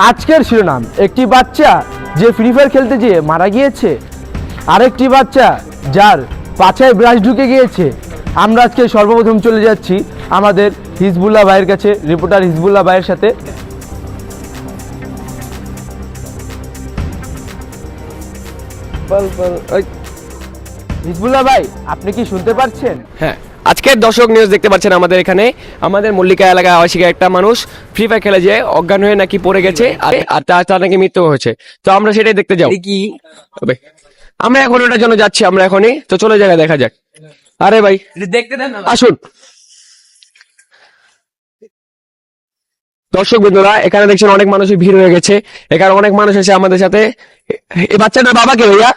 আজকের শিরোনাম, একটি বাচ্চা যে ফ্রি ফায়ার খেলতে যেয়ে মারা গিয়েছে, আরেকটি বাচ্চা যার পাছায় ব্রাশ ঢুকে গিয়েছে। আমরা আজকে সর্বপ্রথম চলে যাচ্ছি আমাদের হিজবুল্লাহ ভাইয়ের কাছে, রিপোর্টার হিজবুল্লাহ ভাইয়ের সাথে। হিজবুল্লাহ ভাই, আপনি কি শুনতে পাচ্ছেন? হ্যাঁ, আজকের দর্শক নিউজ দেখতে পাচ্ছেন আমাদের এখানে। আমাদের মল্লিকা এলাকায় আবাসিক একটা মানুষ ফ্রি ফায়ার খেলে যে অজ্ঞান হয়ে নাকি পড়ে গেছে আর তার নাকি মৃত্যু হয়েছে। তো আমরা সেটাই দেখতে যাবো কি হবে। আমরা এখন ওটার জন্য যাচ্ছি, আমরা এখনই তো চলে জায়গা দেখা যাক। আরে ভাই দেখতে দেন, আসুন। দর্শক বন্ধুরা, এখানে দেখছেন অনেক মানুষের ভিড় হয়ে গেছে। এখানে অনেক মানুষ এসে আমাদের সাথে। এই বাচ্চাটার বাবা কে ভাইয়া?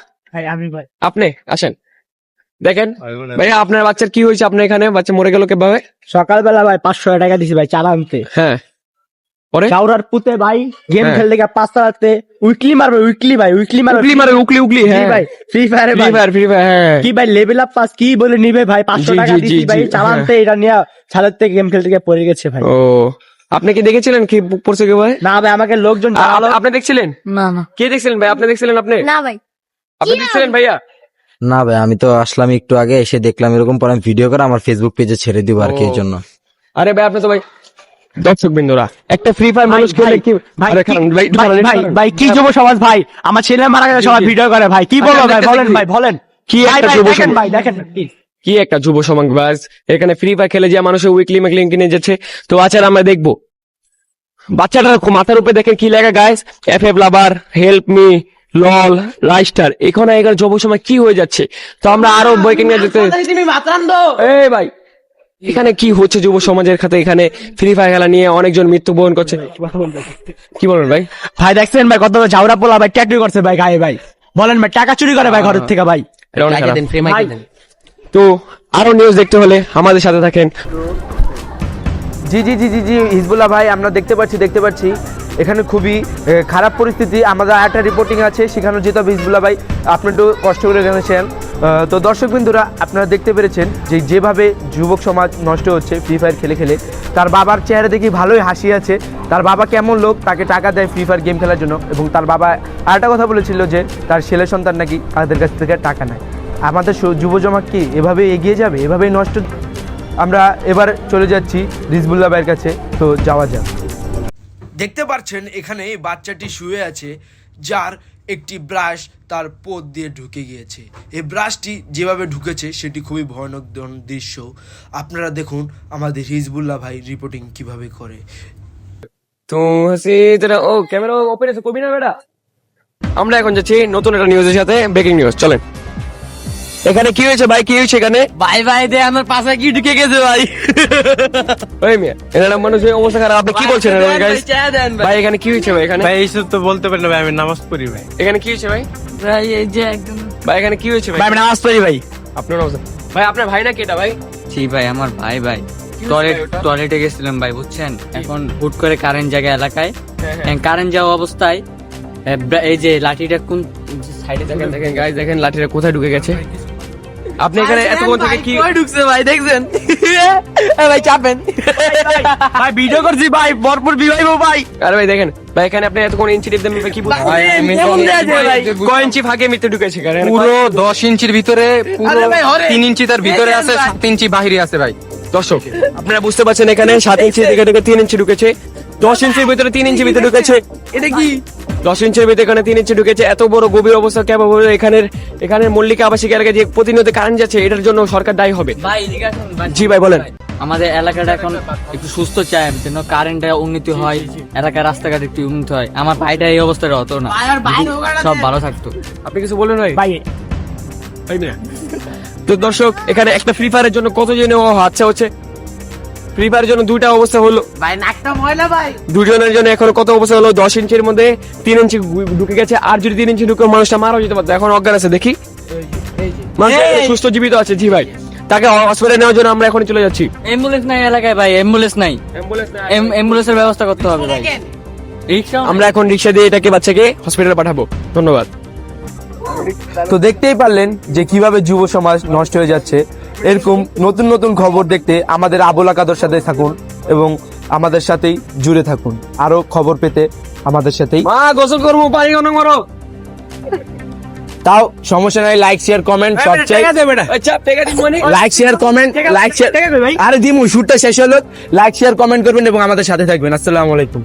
আমি ভাই। আপনি আসেন, দেখেন ভাইয়া আপনার বাচ্চার কি হয়েছে? আপনার এখানে বাচ্চা মরে গেল কিভাবে? সকালবেলা ভাই 500 টাকা দিছি ভাই চালা আনতে। হ্যাঁ, পরে চাউরার পুতে ভাই গেম হ্যাঁ। খেলতে গিয়ে 5 তালাতে উইকলি মারবে, উইকলি ভাই, উইকলি মারবে, উগলি মারে, উগলি হ্যাঁ ভাই ফ্রি ফায়ারে ফ্রি ফায়ার হ্যাঁ। কি ভাই লেভেল আপ পাস কি বলে নিবে ভাই, 500 জি, টাকা জি, দিছি জি, ভাই জি, চালানতে, এটা নিয়ে ছালের থেকে গেম খেলতে গিয়ে পড়ে গেছে ভাই। ও, আপনি কি দেখেছিলেন কি পড়ছে কি ভাই? না ভাই, আমাকে লোকজন জানালো। আপনি দেখছিলেন? না না কে দেখছিলেন ভাই? আপনি দেখছিলেন? আপনি না ভাই, আপনি দেখছিলেন ভাইয়া? না ভাই, আমি তো আসলাম একটু আগে, এসে দেখলাম এরকম, পরে আমি ভিডিও করে আমার ফেসবুক পেজে ছেড়ে দিব আর কি, এই জন্য। আরে ভাই, আপনি তো ভাই দর্শক বিন্দুরা, একটা ফ্রি ফায়ার মানুষ খেলে কি আরে খারাপ ভাই, একটু খারাপ, ভাই ভাই কি যুব সমাজ ভাই, আমার ছেলে মারা গেছে সবাই ভিডিও করে ভাই, কি বলবো ভাই, বলেন ভাই বলেন কি ভাই, একটা ভাই, যুব দেখেন সমাজ, ভাই দেখেন please। কি একটা যুব সমাজ বাস এখানে ফ্রি ফায়ার খেলে যে মানুষের উইকলি মেকলিং কিনে যাচ্ছে। তো আচ্ছা, আমরা দেখবো বাচ্চাটার মাথার উপরে দেখেন কি লেখা গাইস, এফএফ লাভার, হেল্প মি, লল, রাইস্টার। এখানে যুব সমাজ কি হয়ে যাচ্ছে। তো আমরা আরো বই কিনে যেতে। এই ভাই, এখানে কি হচ্ছে যুব সমাজের খাতে? এখানে ফ্রি ফায়ার খেলা নিয়ে অনেকজন মৃত্যুবরণ করছে। কি বলেন ভাই? ভাই দেখছেন ভাই কত ঝাউরা পোলা ভাই ট্যাটু করছে ভাই গায়ে ভাই, বলেন ভাই টাকা চুরি করে ভাই ঘরের থেকে ভাই। এটা অনেক খারাপ। ভাই, তো আরো নিউজ দেখতে হলে আমাদের সাথে থাকেন। জি জি জি জি জি হিজবুল্লাহ ভাই, আমরা দেখতে পাচ্ছি এখানে খুবই খারাপ পরিস্থিতি। আমাদের একটা রিপোর্টিং আছে, সেখানে যেতে হবে। হিজবুল্লাহ ভাই, আপনি একটু কষ্ট করে গেছেন। তো দর্শক বিন্দুরা, আপনারা দেখতে পেরেছেন যে যেভাবে যুবক সমাজ নষ্ট হচ্ছে ফ্রি ফায়ার খেলে খেলে। তার বাবার চেহারা দেখি ভালোই হাসি আছে। তার বাবা কেমন লোক, তাকে টাকা দেয় ফ্রি ফায়ার গেম খেলার জন্য। এবং তার বাবা আরেকটা কথা বলেছিল যে তার ছেলে সন্তান নাকি তাদের কাছ থেকে টাকা নেয়। আমাদের যুব সমাজ কি এভাবে এগিয়ে যাবে, এভাবেই নষ্ট? আমরা এবার চলে যাচ্ছি হিজবুল্লাহ ভাইয়ের কাছে, তো যাওয়া যাক। দেখতে পাচ্ছেন এখানে এই বাচ্চাটি শুয়ে আছে, যার একটি ব্রাশ তার পোত দিয়ে ঢুকে গিয়েছে। এই ব্রাশটি যেভাবে ঢুকেছে সেটি খুবই ভয়ানক দৃশ্য। আপনারা দেখুন আমাদের হিজবুল্লাহ ভাই রিপোর্টিং কিভাবে করে। তো ও ক্যামেরা ওপেন আছে, কবি না বেটা। আমরা এখন যাচ্ছি নতুন একটা নিউজের সাথে, ব্রেকিং নিউজ। চলেন। এখানে কি হয়েছে ভাই? কি হয়েছে এখানে? ভাই ভাই দে আমার পাশে কি ঢুকে গেছে ভাই। ওই মিয়া, এখানে মানুষের অবস্থা খারাপ। আপনি কি বলছেন ভাই? এখানে কি হয়েছে ভাই? এখানে ভাই এইসব তো বলতে পারি না ভাই, আমি নামাজ পড়ি ভাই। এখানে কি হয়েছে ভাই? ভাই এই যে একদম ভাই এখানে কি হয়েছে ভাই? ভাই আমি নামাজ পড়ি ভাই। আপনার অবস্থা ভাই, আপনার ভাই নাকি এটা ভাই? জি ভাই, আমার ভাই ভাই ভাই ওটা? টয়লেটে গেছিলাম ভাই, বুঝছেন। এখন হুট করে কারেন্ট জায়গা এলাকায়, হ্যাঁ। কারেন্ট যাওয়া অবস্থায় এই যে লাঠিটা কোন সাইডে দেখেন দেখেন গাইস, দেখেন লাঠিটা কোথায় ঢুকে গেছে। আপনি এখানে এতক্ষণ থেকে কি ঢুকছে ভাই দেখছেন? ভাই চাপেন ভাই ভিডিও করছি ভাই, ভরপুর বিবাইবো ভাই। আরে ভাই দেখেন ভাই, এখানে আপনি এতক্ষণ ইঞ্চি টিপ দেন কি বুঝছেন? ভাই, আমি কেমন দেয়া যায় ভাই? কয় ইঞ্চি ফাঁকে মৃত্যু ঢুকেছে এখানে? পুরো 10 ইঞ্চির ভিতরে, পুরো আরে ভাই, হরে। 3 ইঞ্চি তার ভিতরে দেখেন আছে, ভাই। 7 ইঞ্চি বাহিরে আছে ভাই। দর্শক আপনারা বুঝতে পারছেন, এখানে 7 ইঞ্চি থেকে 3 ইঞ্চি ঢুকেছে। 10 ইঞ্চির ভিতরে 3 ইঞ্চি ভিতরে ঢুকেছে। এটা কি? 10 ইঞ্চির ভিতরে এখানে 3 ইঞ্চি ঢুকেছে। এত বড় গভীর অবস্থা কেমন হবে? এখানের মল্লিকা আবাসিক এলাকায় যে প্রতিনিয়ত কারেন্ট যাচ্ছে, এটার জন্য সরকার দায়ী হবে। ভাই এদিকে আসুন ভাই। জি ভাই বলেন। আমাদের এলাকাটা এখন একটু সুস্থ চাই, যেন কারেন্টটা উন্নতি হয়, এলাকার রাস্তাঘাট একটু উন্নতি হয়। আমার ভাইটা এই অবস্থাটা হতো না, ভাই আর বাইরে ওখানে সব ভালো থাকতো। আপনি কিছু বলেন ভাই? ভাই তো দর্শক, এখানে একটা ফ্রি ফায়ারের জন্য কত জন আচ্ছা হচ্ছে, ফ্রি ফায়ারের জন্য দুইটা অবস্থা হলো। ভাই নাকটা ময়লা ভাই। দুজনের জন্য এখন কত অবস্থা হলো? 10 ইঞ্চির মধ্যে 3 ইঞ্চি ঢুকে গেছে। আর যদি 3 ইঞ্চি ঢুকে মানুষটা মারাও যেতে পারতো। এখন অজ্ঞান আছে, দেখি মানুষ সুস্থ জীবিত আছে। জি ভাই, তাকে হসপিটালে নেওয়ার জন্য আমরা এখন চলে যাচ্ছি। অ্যাম্বুলেন্স নাই এলাকায় ভাই, অ্যাম্বুলেন্স নাই। অ্যাম্বুলেন্সের ব্যবস্থা করতে হবে ভাই। রিক্সা আমরা এখন রিক্সা দিয়ে এটাকে বাচ্চাকে হসপিটালে পাঠাবো। ধন্যবাদ। তো দেখতেই পারলেন যে কিভাবে যুব সমাজ নষ্ট হয়ে যাচ্ছে। এরকম নতুন নতুন খবর দেখতে আমাদের আবুল আকাদের সাথে থাকুন এবং আমাদের সাথেই জুড়ে থাকুন। আরো খবর পেতে আমাদের সাথেই, মা গোসল করবো, পানি কেন করো? তাও সমস্যা নাই, লাইক শেয়ার কমেন্ট সব চাই। আচ্ছা পেগা দিন মনি। Like share comment, like share, আরে দিমু শুটটা শেষ হলো, লাইক শেয়ার কমেন্ট করবেন এবং আমাদের সাথে থাকবেন। আসসালামু আলাইকুম।